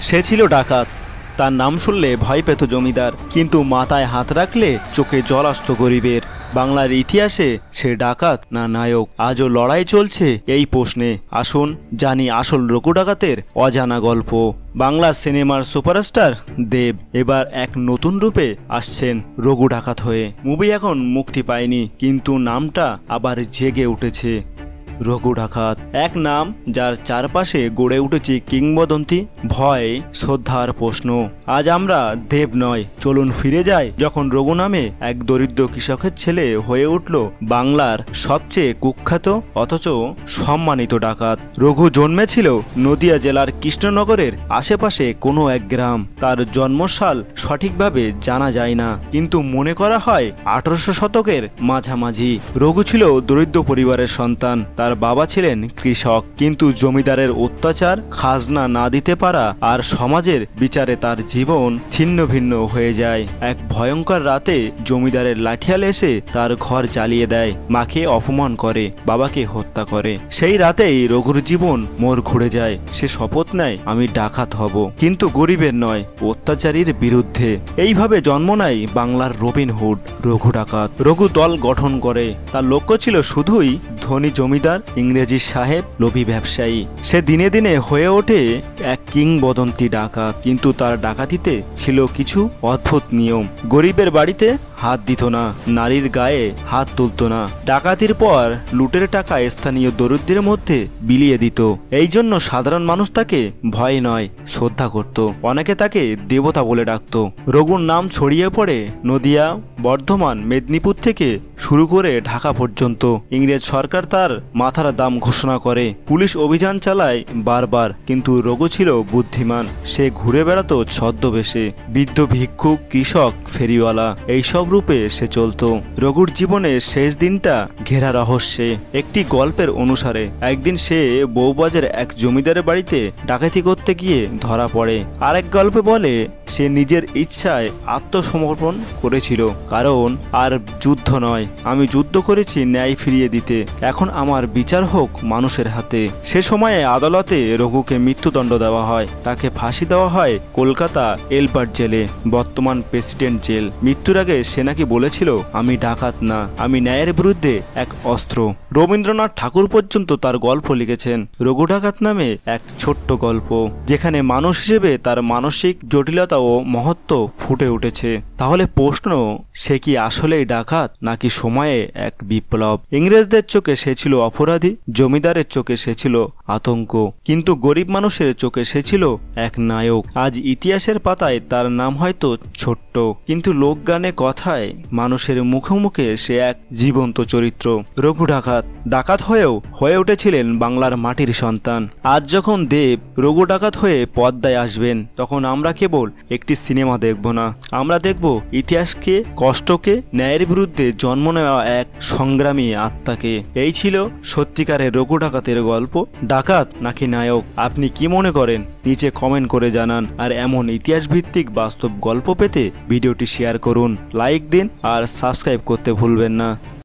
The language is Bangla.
সে ছিল ডাকাত। তার নাম শুনলে ভয় পেত জমিদার, কিন্তু মাথায় হাত রাখলে চোখে জল আসত গরিবের। বাংলার ইতিহাসে সে ডাকাত না নায়ক, আজও লড়াই চলছে এই প্রশ্নে। আসুন জানি আসল রঘু ডাকাতের অজানা গল্প। বাংলা সিনেমার সুপারস্টার দেব এবার এক নতুন রূপে আসছেন রঘু ডাকাত হয়ে। মুভি এখন মুক্তি পায়নি, কিন্তু নামটা আবার জেগে উঠেছে। রঘু ডাকাত এক নাম যার চারপাশে গড়ে উঠেছে কিংবদন্তি, ভয়, শ্রদ্ধার প্রশ্ন। আজ আমরা দেব নয়, চলুন ফিরে যাই যখন রঘু নামে এক দরিদ্র কৃষকের ছেলে হয়ে উঠল বাংলার সবচেয়ে কুখ্যাত অথচ সম্মানিত ডাকাত। রঘু জন্মেছিল নদিয়া জেলার কৃষ্ণনগরের আশেপাশে কোনো এক গ্রাম। তার জন্মসাল সঠিকভাবে জানা যায় না, কিন্তু মনে করা হয় 1800 শতকের মাঝামাঝি। রঘু ছিল দরিদ্র পরিবারের সন্তান। তার বাবা ছিলেন কৃষক, কিন্তু জমিদারের অত্যাচার, খাজনা না দিতে পারা আর সমাজের বিচারে তার জীবন ছিন্ন ভিন্ন হয়ে যায়। এক ভয়ঙ্কর রাতে জমিদারের লাঠিয়াল এসে তার ঘর জ্বালিয়ে দেয়, মাকে অপমান করে, বাবাকে হত্যা করে। সেই রাতেই রঘুর জীবন মোড় ঘুরে যায়। সে শপথ নেয়, আমি ডাকাত হব, কিন্তু গরিবের নয়, অত্যাচারীর বিরুদ্ধে। এইভাবে জন্ম নেয় বাংলার রবিনহুড, রঘু ডাকাত। রঘু দল গঠন করে। তার লক্ষ্য ছিল শুধুই ধনী জমিদার, ইংরেজি সাহেব, লোভী ব্যবসায়ী। সে দিনে দিনে হয়ে ওঠে এক কিংবদন্তি ডাকাত, কিন্তু তার ডাকাতিতে ছিল কিছু অদ্ভুত নিয়ম। গরিবের বাড়িতে হাত দিত না, নারীর গায়ে হাত তুলত না। ডাকাতির পর লুটের টাকা স্থানীয় দরিদ্রের মধ্যে বিলিয়ে দিত। এই জন্য সাধারণ মানুষ তাকে ভয় নয়, শ্রদ্ধা করত। অনেকে তাকে দেবতা বলে ডাকত। রঘুর নাম ছড়িয়ে পড়ে নদিয়া, বর্ধমান, মেদিনীপুর থেকে শুরু করে ঢাকা পর্যন্ত। ইংরেজ সরকার তার মাথার দাম ঘোষণা করে। পুলিশ অভিযান চালায় বারবার, কিন্তু রঘু ছিল বুদ্ধিমান। সে ঘুরে বেড়াতো ছদ্মবেশে, বৃদ্ধ ভিক্ষুক, কৃষক, ফেরিওয়ালা, এইসব রূপে সে চলত। রঘুর জীবনের শেষ দিনটা ঘেরা রহস্যে। একটি গল্পের অনুসারে একদিন সে বউবাজার এক জমিদারের বাড়িতে ডাকাতি করতে গিয়ে ধরা পড়ে। আরেক গল্পে বলে সে নিজের ইচ্ছায় আত্মসমর্পণ করেছিল, কারণ আর যুদ্ধ নয়, আমি যুদ্ধ করেছি ন্যায় ফিরিয়ে দিতে, এখন আমার বিচার হোক মানুষের হাতে। সে সময়ে আদালতে রঘুকে মৃত্যুদণ্ড দেওয়া হয়। তাকে ফাঁসি দেওয়া হয় কলকাতা এলবার্ট জেলে, বর্তমান প্রেসিডেন্ট জেল। মৃত্যুর আগে সে নাকি বলেছিল, আমি ডাকাত না, আমি ন্যায়ের বিরুদ্ধে এক অস্ত্র। রবীন্দ্রনাথ ঠাকুর পর্যন্ত তার গল্প লিখেছেন রঘু ডাকাত নামে এক ছোট্ট গল্প, যেখানে মানুষ হিসেবে তার মানসিক জটিলতা ও মহত্ব ফুটে উঠেছে। তাহলে প্রশ্ন, সে কি আসলেই ডাকাত নাকি সময়ে এক বিপ্লব? ইংরেজদের চোখে সে ছিল অপরাধী, জমিদারের চোখে সে ছিল আতঙ্ক, কিন্তু গরিব মানুষের চোখে সে ছিল এক নায়ক। আজ ইতিহাসের পাতায় তার নাম হয়তো ছোট্ট, কিন্তু লোকগানে কথায় মানুষের মুখে মুখে সে এক জীবন্ত চরিত্র। রঘু ডাকাত ডাকাত হয়েও হয়ে উঠেছিলেন বাংলার মাটির সন্তান। আজ যখন দেব রঘু ডাকাত হয়ে পর্দায় আসবেন, তখন আমরা কেবল একটি সিনেমা দেখব না, আমরা দেখব ইতিহাসকে, কষ্টকে, ন্যায়ের বিরুদ্ধে জন্ম নেওয়া এক সংগ্রামী আত্মাকে। এই ছিল সত্যিকারের রঘু ডাকাতের গল্প। ডাকাত নাকি নায়ক, আপনি কি মনে করেন? নিচে কমেন্ট করে জানান। আর এমন ইতিহাস ভিত্তিক বাস্তব গল্প পেতে ভিডিওটি শেয়ার করুন, লাইক দিন আর সাবস্ক্রাইব করতে ভুলবেন না।